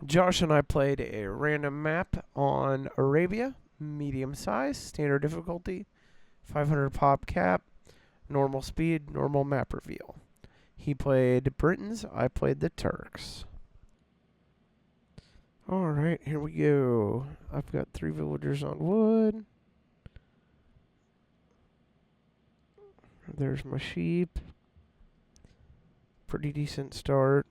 Josh and I played a random map on Arabia, medium size, standard difficulty, 500 pop cap, normal speed, normal map reveal. He played Britons, I played the Turks. Alright, here we go. I've got 3 villagers on wood. There's my sheep. Pretty decent start.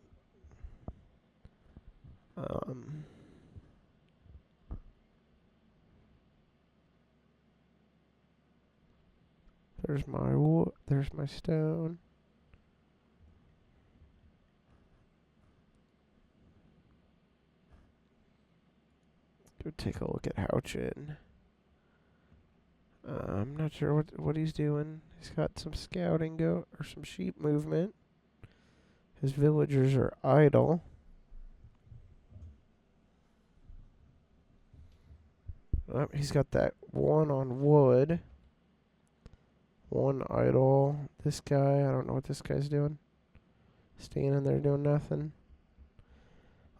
There's my wood. There's my stone. Go take a look at Houchin. I'm not sure what he's doing. He's got some scouting or some sheep movement. His villagers are idle. Oh, he's got that one on wood. One idle. This guy, I don't know what this guy's doing. Standing there doing nothing.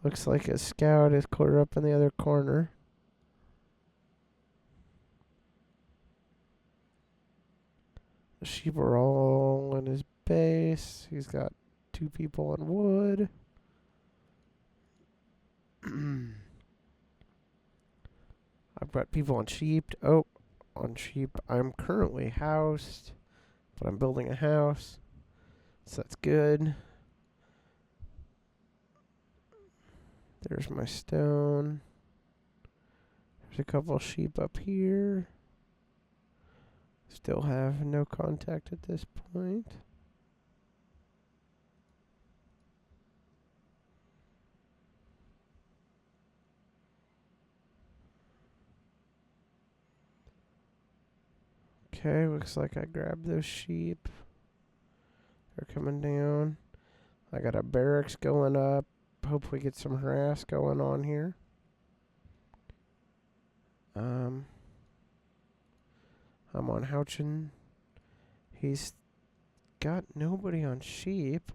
Looks like a scout is clear up in the other corner. The sheep are all in his base. He's got 2 people on wood. I've got people on sheep. Oh, on sheep. I'm currently housed, but I'm building a house, so that's good. There's my stone. There's a couple of sheep up here. Still have no contact at this point. Okay, looks like I grabbed those sheep. They're coming down. I got a barracks going up. Hopefully get some harass going on here. I'm on Houchin. He's got nobody on sheep.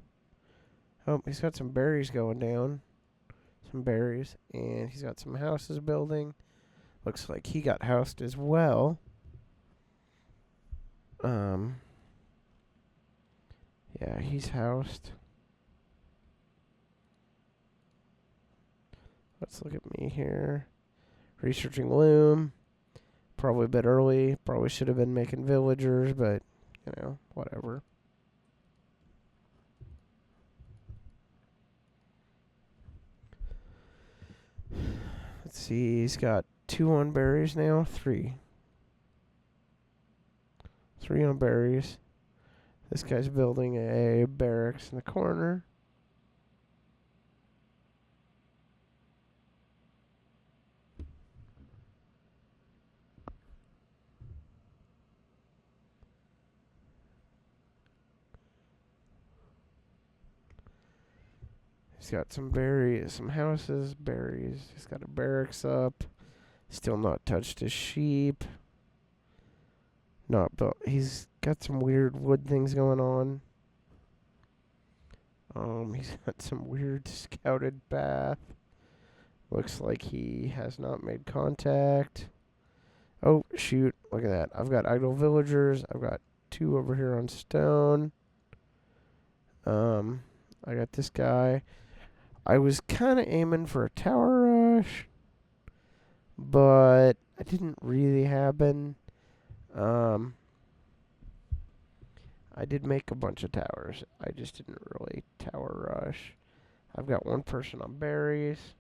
Oh, he's got some berries going down. Some berries. And he's got some houses building. Looks like he got housed as well. Yeah, he's housed. Let's look at me here. Researching loom. Probably a bit early. Probably should have been making villagers, but, whatever. Let's see. He's got 2 on berries now. 3. 3 on berries. This guy's building a barracks in the corner. He's got some berries, some houses, berries. He's got a barracks up. Still not touched his sheep. Not built. He's got some weird wood things going on. He's got some weird scouted path. Looks like he has not made contact. Oh, shoot. Look at that. I've got idle villagers. I've got 2 over here on stone. I got this guy. I was kind of aiming for a tower rush, but it didn't really happen. I did make a bunch of towers. I just didn't really tower rush. I've got 1 person on berries.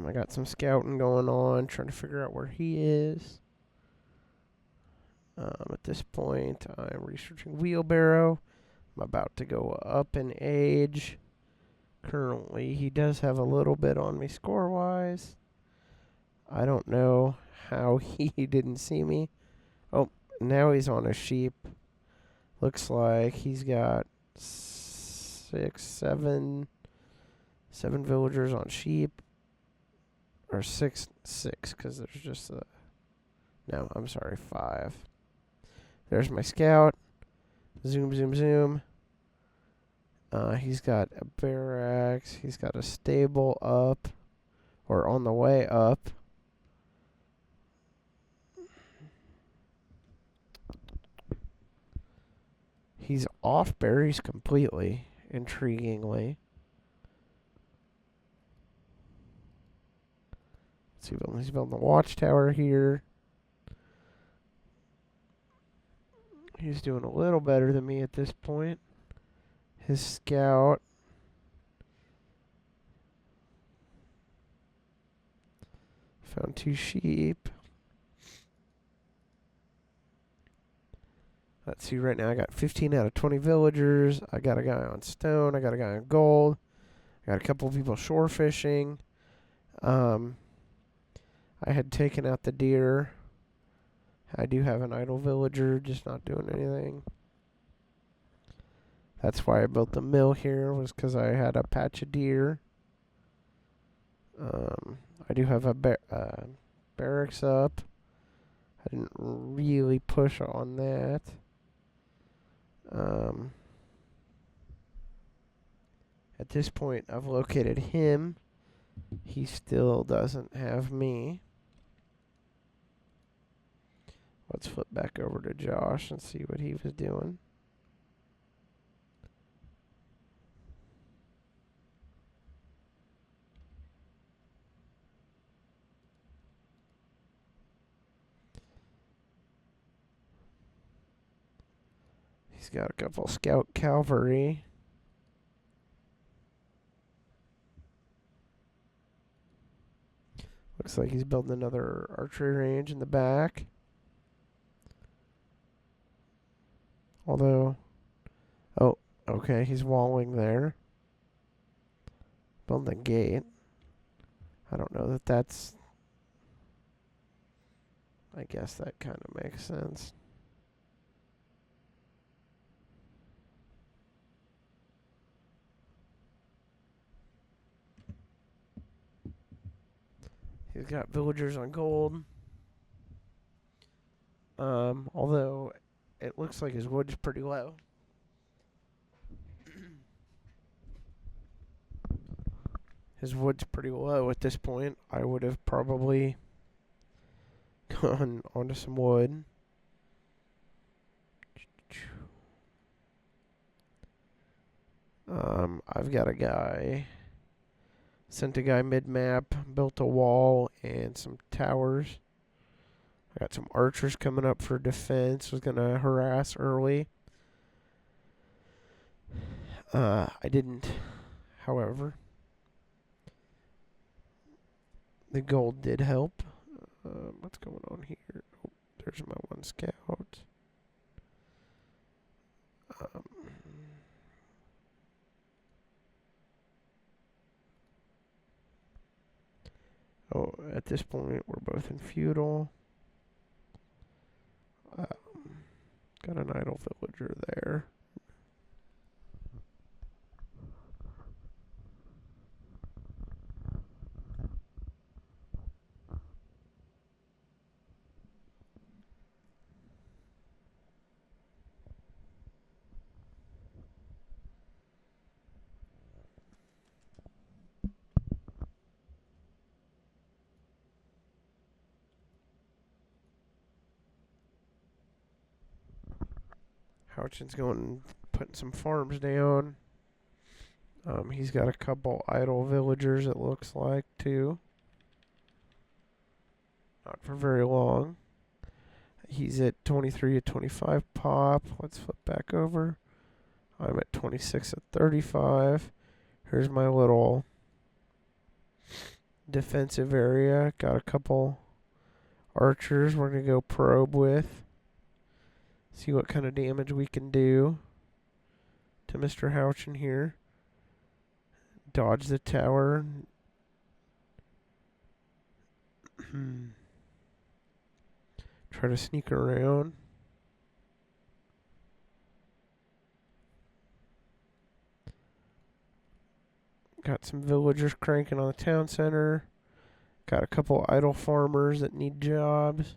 I got some scouting going on, trying to figure out where he is. At this point, I'm researching wheelbarrow. I'm about to go up in age. Currently, he does have a little bit on me score-wise. I don't know how he didn't see me. Oh, now he's on a sheep. Looks like he's got 6, 7. 7 villagers on sheep. Or 6, because there's just a... No, I'm sorry, 5. There's my scout. Zoom, zoom, zoom. He's got a barracks. He's got a stable up. Or on the way up. He's off berries completely, intriguingly. Let's see, he's building the watchtower here. He's doing a little better than me at this point. His scout. Found 2 sheep. Let's see, right now I got 15 out of 20 villagers. I got a guy on stone. I got a guy on gold. I got a couple of people shore fishing. I had taken out the deer. I do have an idle villager, just not doing anything. That's why I built the mill here, was because I had a patch of deer. I do have a barracks up. I didn't really push on that. At this point, I've located him. He still doesn't have me. Let's flip back over to Josh and see what he was doing. He's got a couple scout cavalry. Looks like he's building another archery range in the back. Although, oh, okay, he's walling there. Building a gate. I don't know that that's... I guess that kind of makes sense. He's got villagers on gold. Although it looks like his wood's pretty low. His wood's pretty low at this point. I would have probably gone onto some wood. I've got a guy. Sent a guy mid-map, built a wall and some towers. I got some archers coming up for defense. Was going to harass early. I didn't, however. The gold did help. What's going on here? Oh, there's my one scout. Oh, at this point, we're both in feudal. Got an idle villager there. Houchin's going putting some farms down. He's got a couple idle villagers, it looks like, too. Not for very long. He's at 23 at 25 pop. Let's flip back over. I'm at 26 at 35. Here's my little defensive area. Got a couple archers we're going to go probe with. See what kind of damage we can do to Mr. Houchin here. Dodge the tower. Try to sneak around. Got some villagers cranking on the town center. Got a couple idle farmers that need jobs.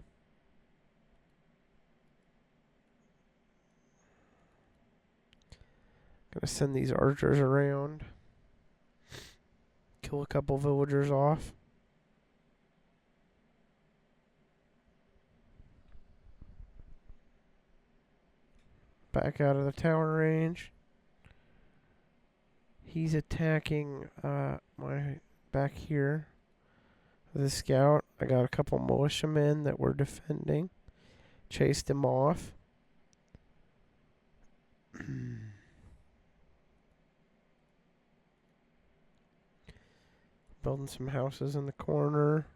Gonna send these archers around. Kill a couple villagers off. Back out of the tower range. He's attacking my back here. The scout. I got a couple militiamen that were defending. Chased him off. Building some houses in the corner.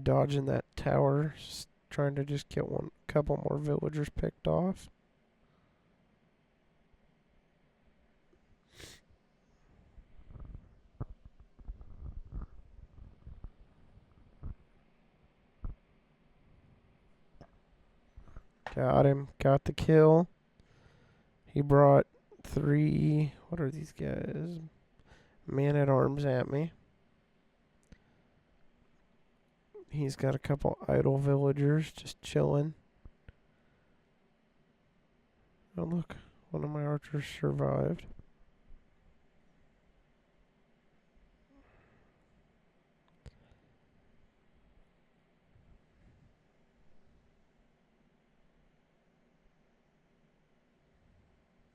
Dodging that tower. Trying to just get a couple more villagers picked off. Got him. Got the kill. He brought 3... What are these guys? Man-at-arms at me. He's got a couple idle villagers just chilling. Oh, look. One of my archers survived.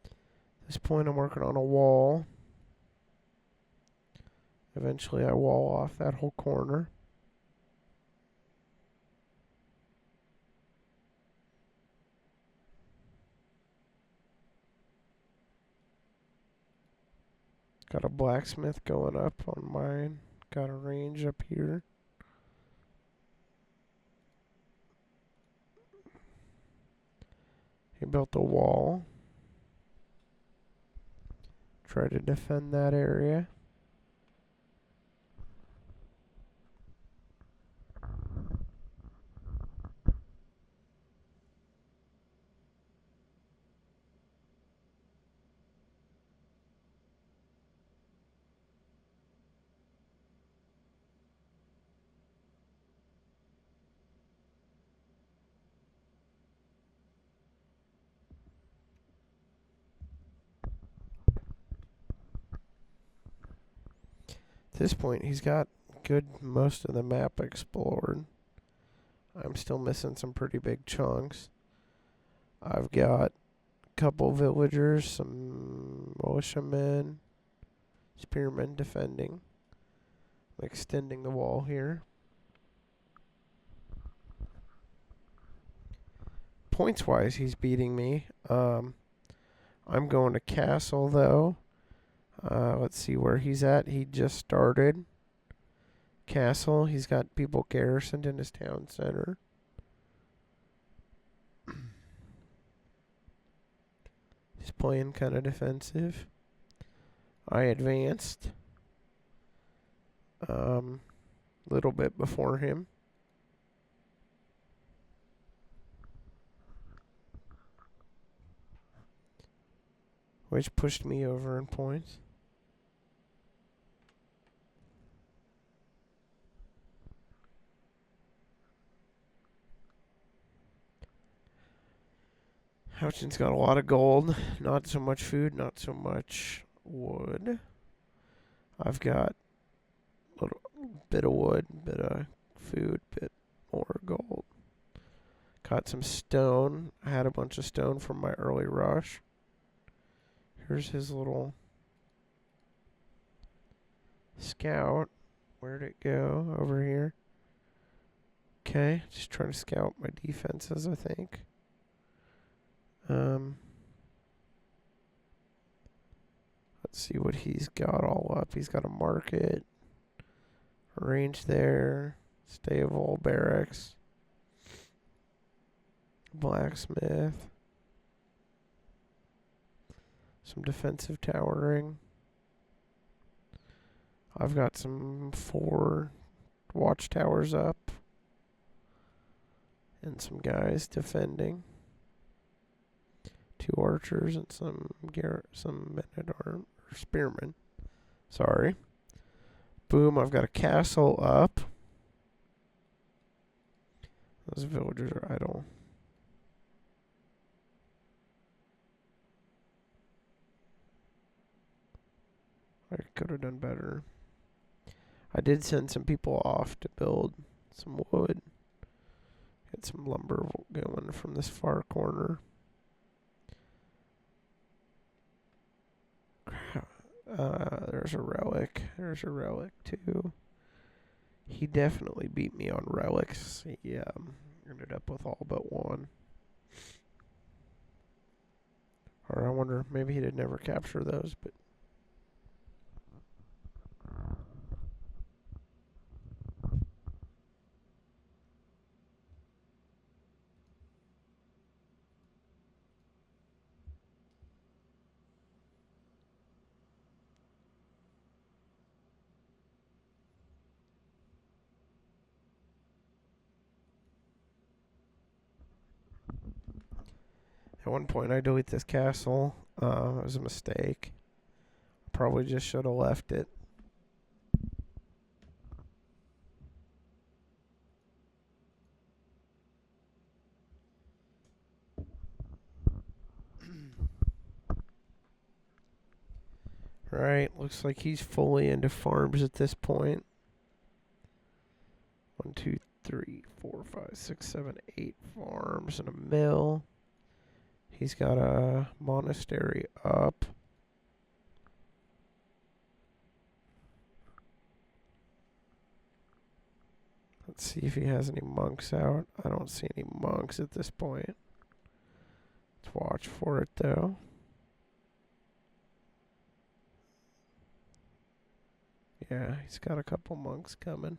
At this point, I'm working on a wall. Eventually, I wall off that whole corner. Got a blacksmith going up on mine. Got a range up here. He built a wall. Try to defend that area. At this point, he's got most of the map explored. I'm still missing some pretty big chunks. I've got a couple villagers, some militiamen, spearmen defending. I'm extending the wall here. Points-wise, he's beating me. I'm going to castle, though. Let's see where he's at. He just started. Castle. He's got people garrisoned in his town center. He's playing kind of defensive. I advanced. Little bit before him. Which pushed me over in points. Houchin's got a lot of gold. Not so much food, not so much wood. I've got a little bit of wood, bit of food, bit more gold. Got some stone. I had a bunch of stone from my early rush. Here's his little scout. Where'd it go? Over here. Okay, just trying to scout my defenses, I think. Let's see what he's got all up. He's got a market, a range there, stable, barracks, blacksmith, some defensive towering. I've got some 4 watchtowers up and some guys defending. 2 archers and some men at arms, spearman. Sorry. Boom, I've got a castle up. Those villagers are idle. I could have done better. I did send some people off to build some wood. Get some lumber going from this far corner. There's a relic. There's a relic too. He definitely beat me on relics. He ended up with all but one. Or I wonder, maybe he did never capture those, but at one point I delete this castle. It was a mistake. Probably just should have left it. Right, looks like he's fully into farms at this point. 1, 2, 3, 4, 5, 6, 7, 8 farms and a mill. He's got a monastery up. Let's see if he has any monks out. I don't see any monks at this point. Let's watch for it though. Yeah, he's got a couple monks coming.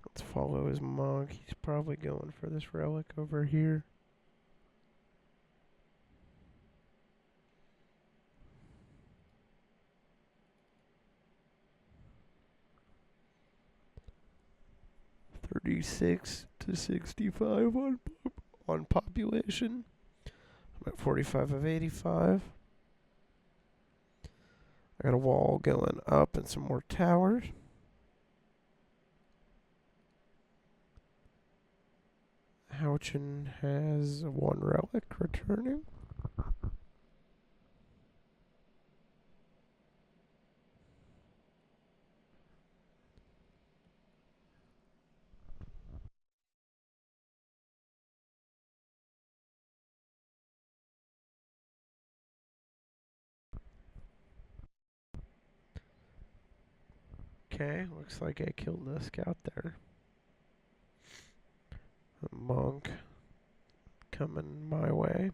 Let's follow his monk. He's probably going for this relic over here. $36 to $65 on population. I'm at 45 of 85. I got a wall going up and some more towers. Houchin has one relic returning. Okay, looks like I killed the scout there. A monk coming my way.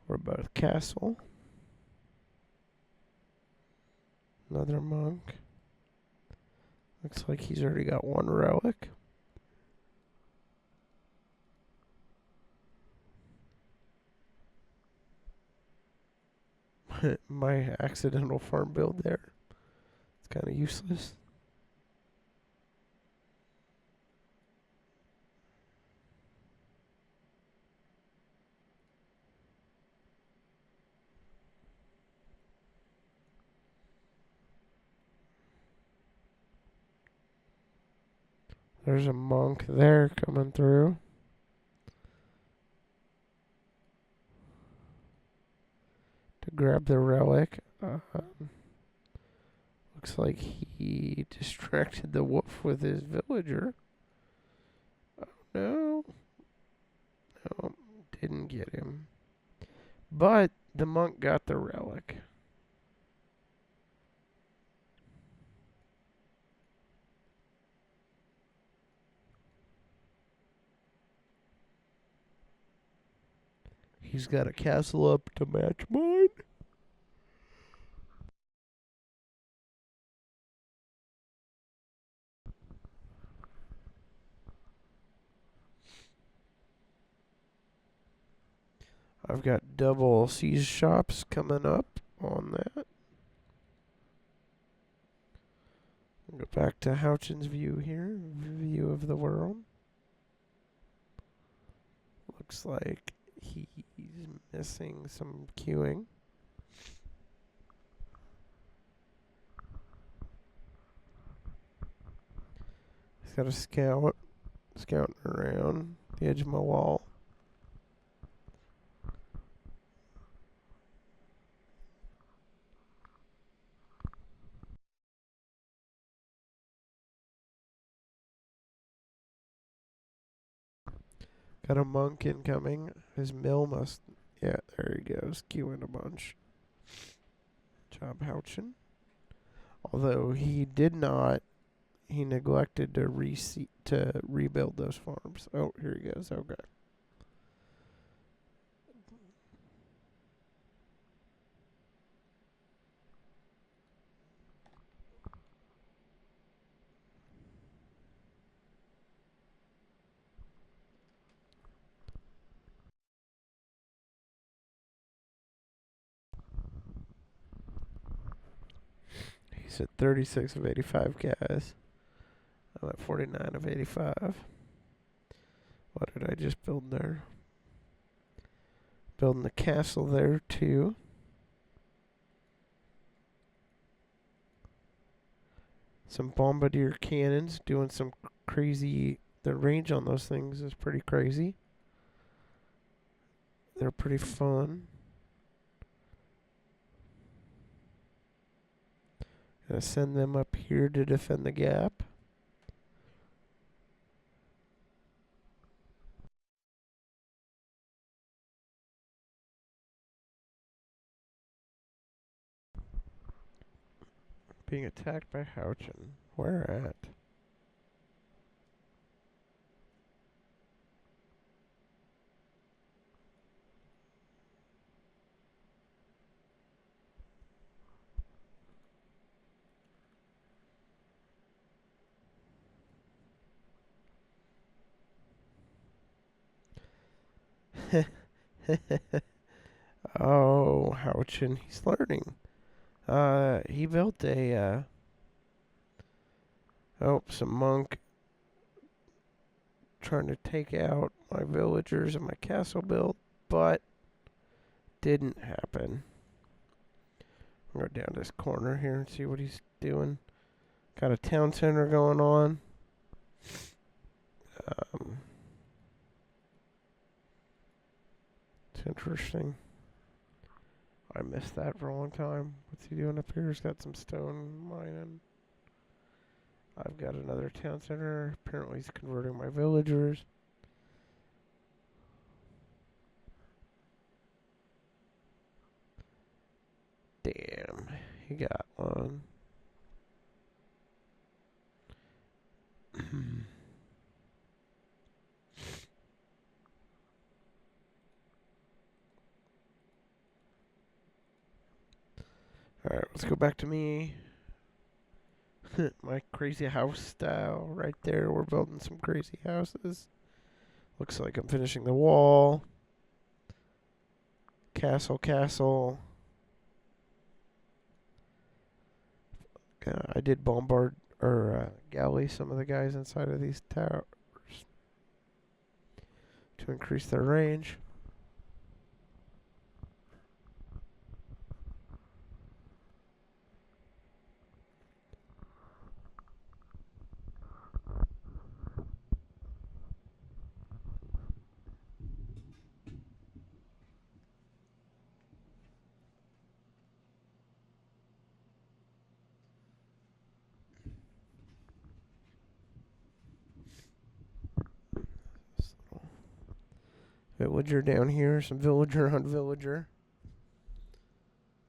We're both castle. Another monk. Looks like he's already got one relic. My accidental farm build there. It's kind of useless. There's a monk there coming through. To grab the relic. Looks like he distracted the wolf with his villager. Oh no. No, didn't get him. But the monk got the relic. He's got a castle up to match mine. I've got double siege shops coming up on that. Go back to Houchin's view here. View of the world. Looks like he's missing some queuing. He's got a scout scouting around the edge of my wall. Got a monk incoming. His mill must... Yeah, there he goes. Queuing a bunch. Job Houchin. Although he did not... He neglected to rebuild those farms. Oh, here he goes. Okay. He's at 36 of 85 guys. I'm at 49 of 85. What did I just build there? Building the castle there too. Some bombardier cannons doing some crazy... The range on those things is pretty crazy. They're pretty fun. Gonna send them up here to defend the gap. Being attacked by Houchin. Where at? Oh, Houchin, he's learning. He built a, some monk trying to take out my villagers and my castle built, but didn't happen. I'll go down this corner here and see what he's doing. Got a town center going on. It's interesting. I missed that for a long time. What's he doing up here? He's got some stone mining. I've got another town center. Apparently he's converting my villagers. Damn, he got one. Alright, let's go back to me. My crazy house style right there. We're building some crazy houses. Looks like I'm finishing the wall. Castle, castle. I did bombard or galley some of the guys inside of these towers to increase their range. Villager down here, some villager on villager.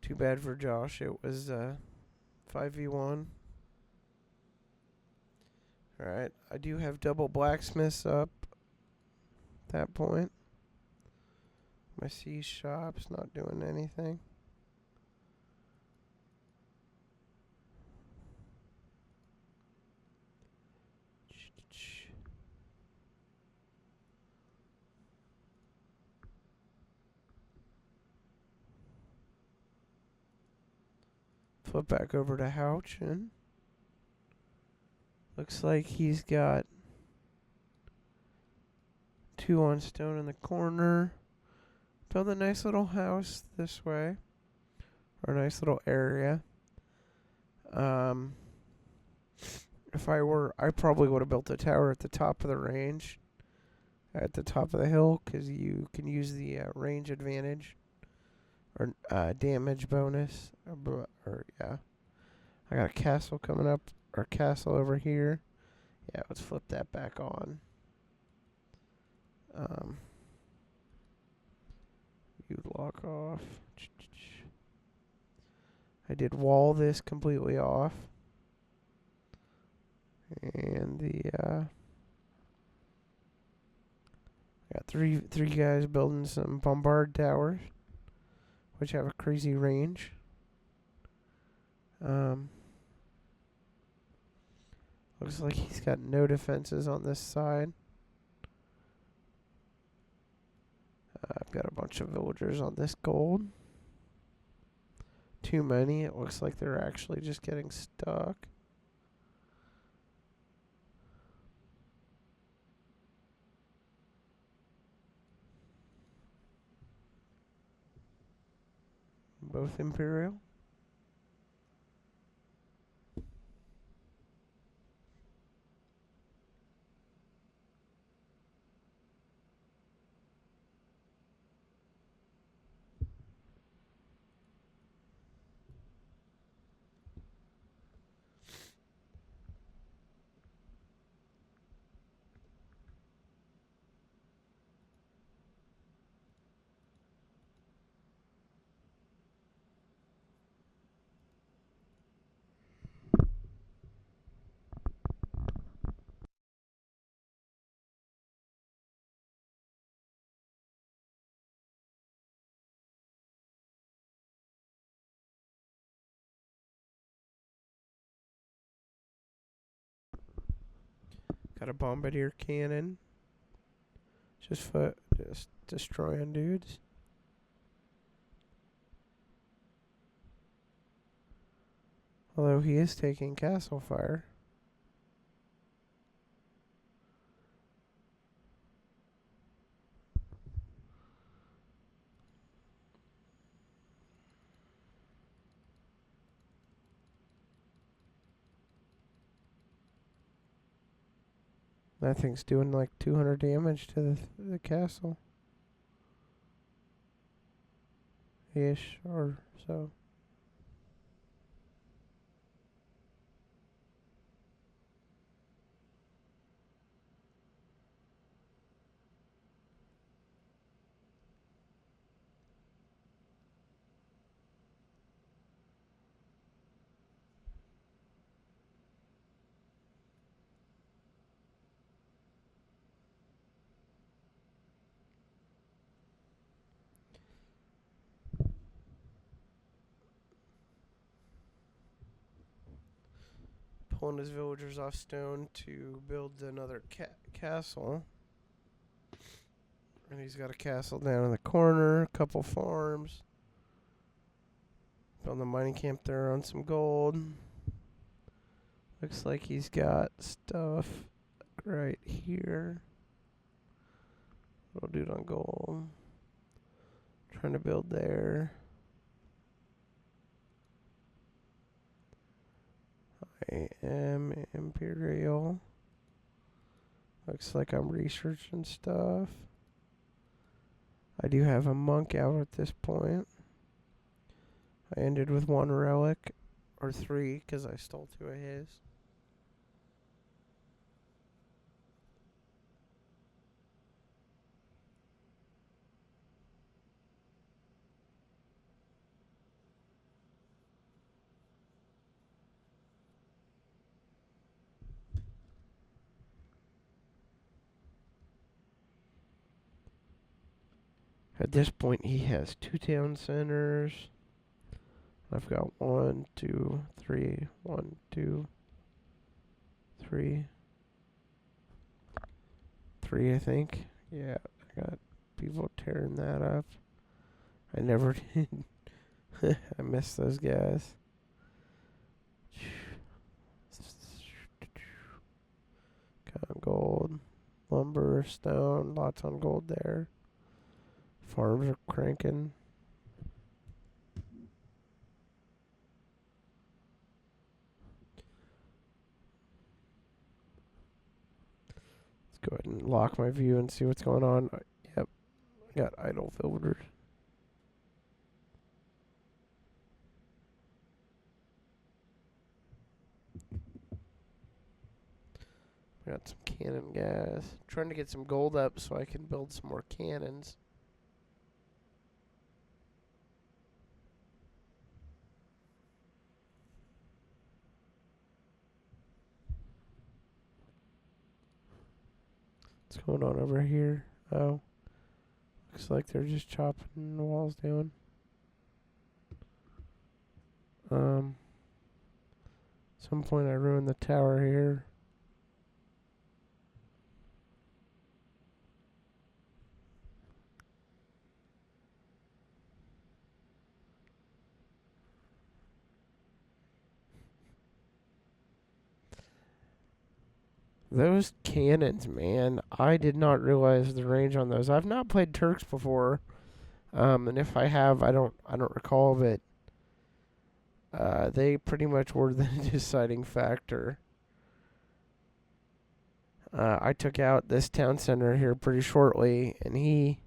Too bad for Josh. It was 5v1. Alright, I do have double blacksmiths up at that point. My C shop's not doing anything. flip back over to Houchin. Looks like he's got 2 on stone in the corner. Build a nice little house this way. Or a nice little area. If I probably would have built a tower at the top of the range. At the top of the hill, because you can use the range advantage. Or damage bonus. Yeah. I got a castle coming up. Or castle over here. Yeah, let's flip that back on. You lock off. I did wall this completely off. And got three guys building some bombard towers, which have a crazy range. Looks like he's got no defenses on this side. I've got a bunch of villagers on this gold. Too many. It looks like they're actually just getting stuck. Both Imperial. Got a bombardier cannon. Just destroying dudes. Although he is taking castle fire. That thing's doing like 200 damage to the castle. Ish, or so. Pulling his villagers off stone to build another castle. And he's got a castle down in the corner, a couple farms. Building a mining camp there on some gold. Looks like he's got stuff right here. Little dude on gold. Trying to build there. I am Imperial. Looks like I'm researching stuff. I do have a monk out at this point. I ended with 1 relic. Or 3, because I stole 2 of his. At this point, he has 2 town centers. I've got 1, 2, 3, 1, 2, 3. 3, I think. Yeah, I got people tearing that up. I never did. I missed those guys. lumber, stone, lots on gold there. Farms are cranking. Let's go ahead and lock my view and see what's going on. Yep, got idle builders. Got some cannon gas. Trying to get some gold up so I can build some more cannons. What's going on over here? Oh, looks like they're just chopping the walls down. Some point I ruined the tower here. Those cannons, man. I did not realize the range on those. I've not played Turks before. And if I have, I don't recall, but they pretty much were the deciding factor. I took out this town center here pretty shortly, and he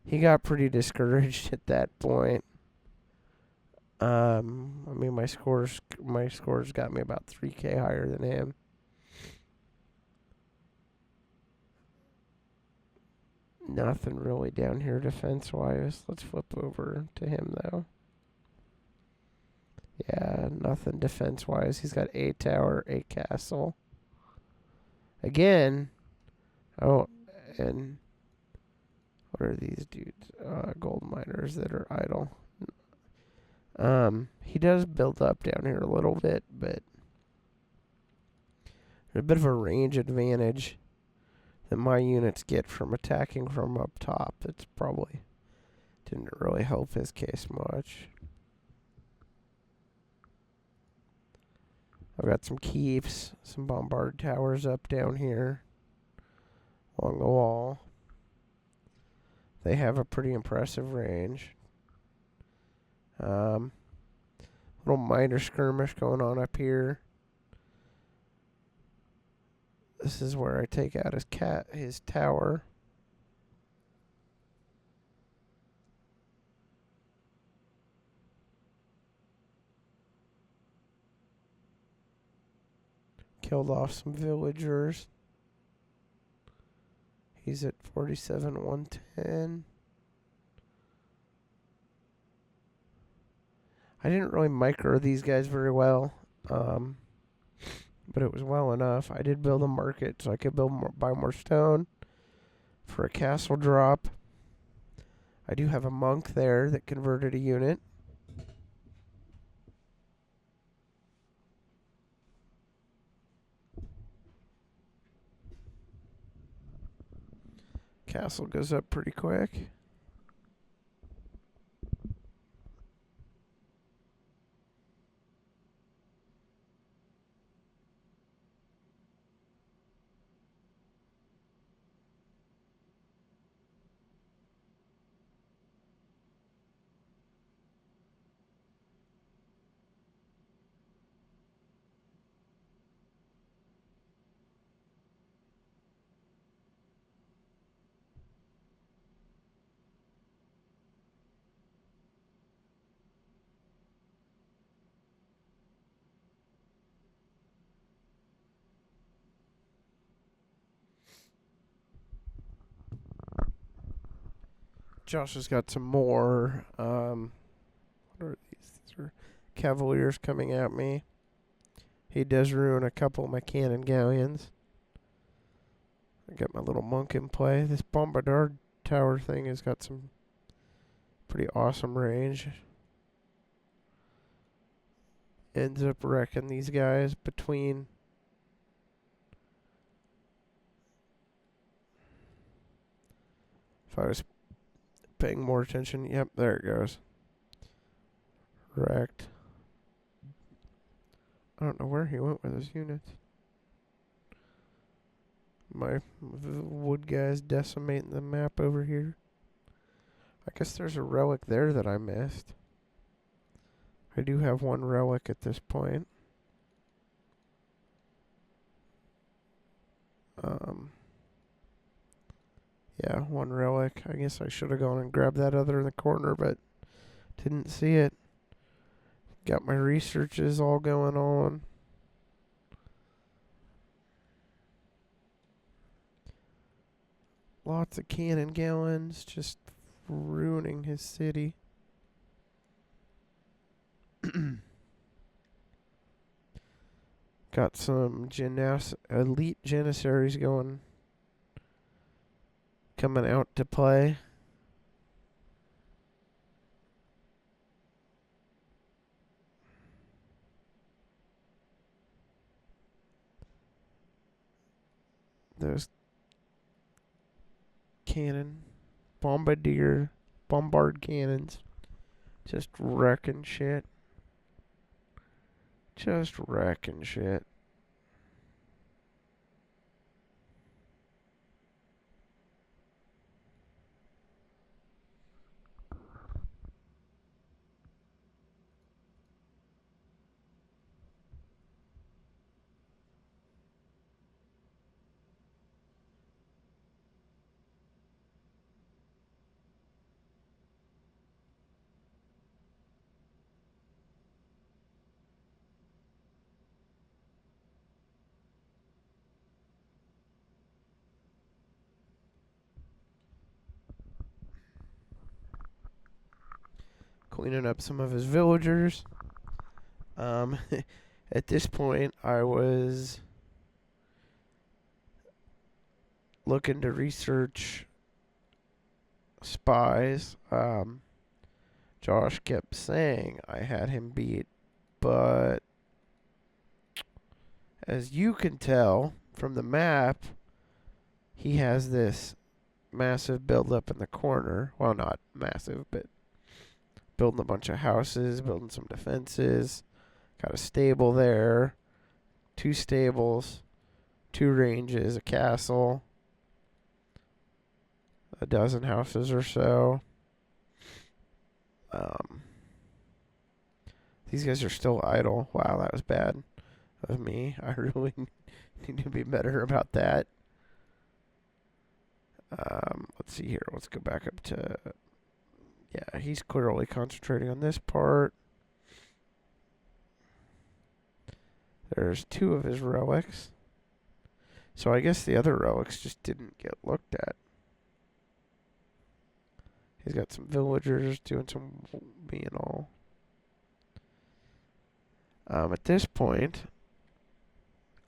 got pretty discouraged at that point. I mean, my scores got me about 3K higher than him. Nothing really down here defense-wise. Let's flip over to him, though. Yeah, nothing defense-wise. He's got a tower, a castle. Again. Oh, and what are these dudes? Gold miners that are idle. He does build up down here a little bit, but there's a bit of a range advantage that my units get from attacking from up top. It's probably didn't really help his case much. I've got some keeps, some bombard towers up down here along the wall. They have a pretty impressive range. Little miner skirmish going on up here. This is where I take out his tower. Killed off some villagers. He's at 47,110. I didn't really micro these guys very well, but it was well enough. I did build a market so I could buy more stone for a castle drop. I do have a monk there that converted a unit. Castle goes up pretty quick. Josh has got some more. What are these? These are cavaliers coming at me. He does ruin a couple of my cannon galleons. I got my little monk in play. This bombardard tower thing has got some pretty awesome range. Ends up wrecking these guys between. If I was paying more attention, yep, there it goes. Wrecked. I don't know where he went with his units. My wood guys decimating the map over here. I guess there's a relic there that I missed. I do have one relic at this point. Yeah, one relic. I guess I should have gone and grabbed that other in the corner, but didn't see it. Got my researches all going on. Lots of cannon gallons, just ruining his city. Got some elite janissaries coming out to play. Those bombard cannons, just wrecking shit. Just wrecking shit. Cleaning up some of his villagers. At this point, I was looking to research spies. Josh kept saying I had him beat, but as you can tell from the map, he has this massive buildup in the corner. Well, not massive, but building a bunch of houses, building some defenses. Got a stable there, 2 stables, 2 ranges, a castle, a dozen houses or so. These guys are still idle. Wow, that was bad of me. I really need to be better about that. Let's see here. Let's go back up to... Yeah, he's clearly concentrating on this part. There's 2 of his relics. So I guess the other relics just didn't get looked at. He's got some villagers doing some being all. At this point,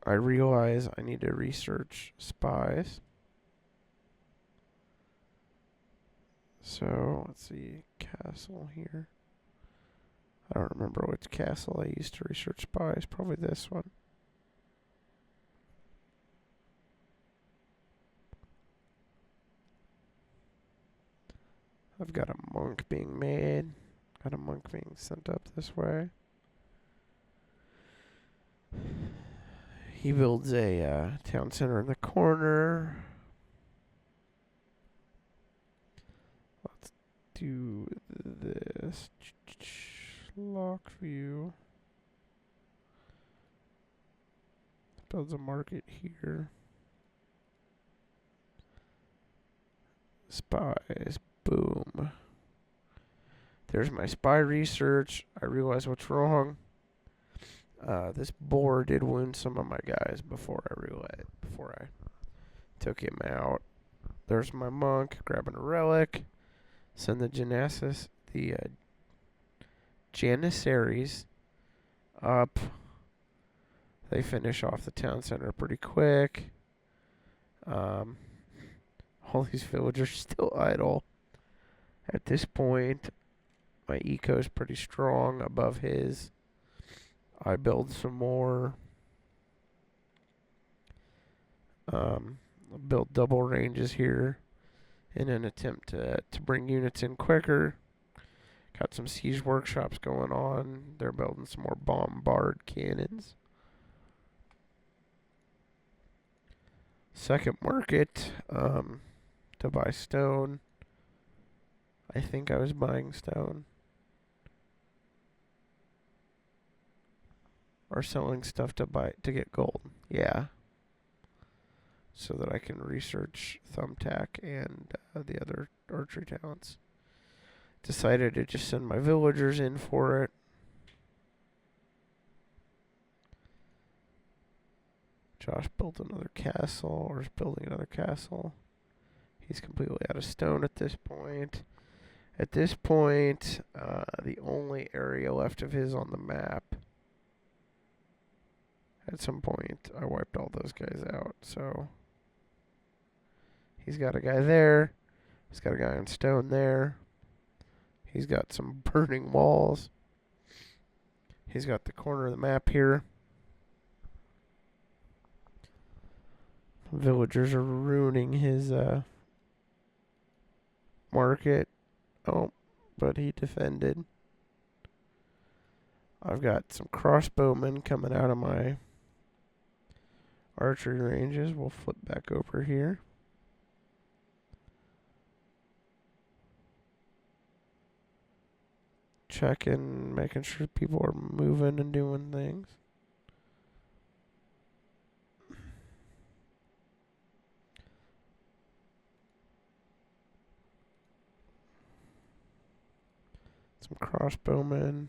I realize I need to research spies. So, let's see, castle here. I don't remember which castle I used to research spies. Probably this one. I've got a monk being made. Got a monk being sent up this way. He builds a town center in the corner. Let's do this. Lock view. Builds a market here. Spies. Boom. There's my spy research. I realize what's wrong. This boar did wound some of my guys before I took him out. There's my monk grabbing a relic. Send the janissaries up. They finish off the town center pretty quick. All these villagers still idle. At this point, my eco's pretty strong above his. I build some more. Build double ranges here in an attempt to bring units in quicker. Got some siege workshops going on. They're building some more bombard cannons. second market to buy stone. I think I was buying stone. Or selling stuff to get gold. Yeah. So that I can research thumbtack and the other archery talents. Decided to just send my villagers in for it. Josh built another castle, or is building another castle. He's completely out of stone at this point. At this point, the only area left of his on the map. At some point, I wiped all those guys out, so he's got a guy there. He's got a guy on stone there. He's got some burning walls. He's got the corner of the map here. Villagers are ruining his market. Oh, but he defended. I've got some crossbowmen coming out of my archery ranges. We'll flip back over here. Checking, making sure people are moving and doing things. Some crossbowmen.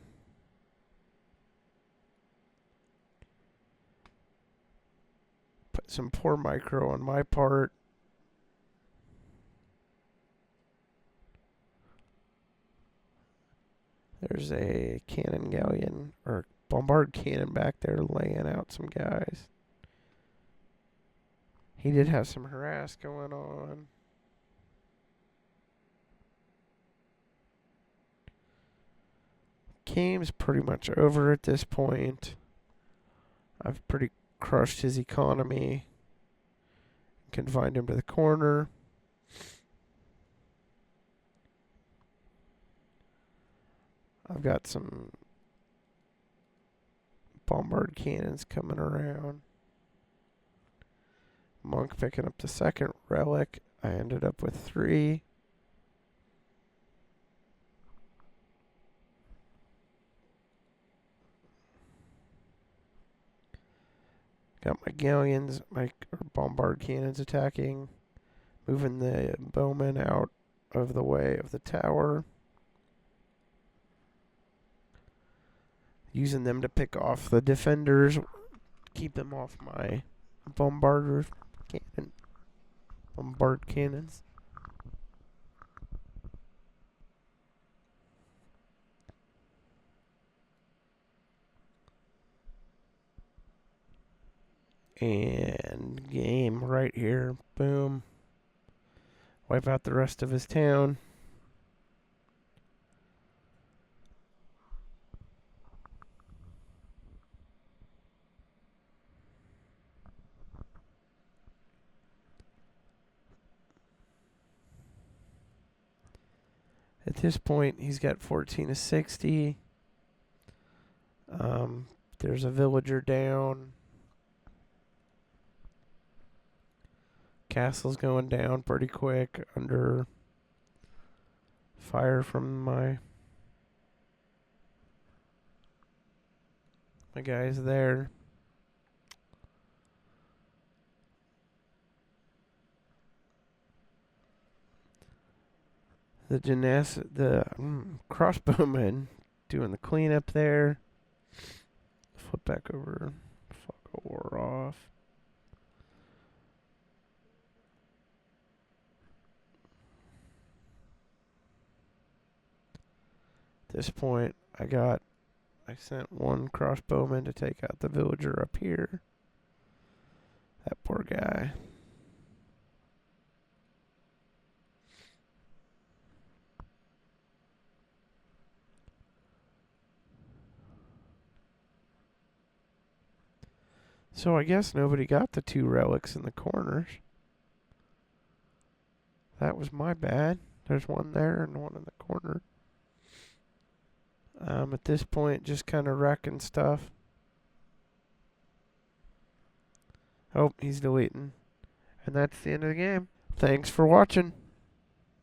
Put some poor micro on my part. There's a cannon galleon, or bombard cannon back there laying out some guys. He did have some harass going on. Game's pretty much over at this point. I've pretty crushed his economy. Confined him to the corner. I've got some bombard cannons coming around. Monk picking up the second relic. I ended up with 3. Got my galleons, my bombard cannons attacking. Moving the bowmen out of the way of the tower. Using them to pick off the defenders. Keep them off my bombard cannons. And game right here. Boom. Wipe out the rest of his town. At this point, he's got 14 to 60. There's a villager down. Castle's going down pretty quick under fire from my guys there. The crossbowman doing the cleanup there. Flip back over. Fuck a war off. At this point, I sent one crossbowman to take out the villager up here. That poor guy. So I guess nobody got the 2 relics in the corners. That was my bad. There's one there and one in the corner. At this point, just kind of wrecking stuff. Oh, he's deleting. And that's the end of the game. Thanks for watching.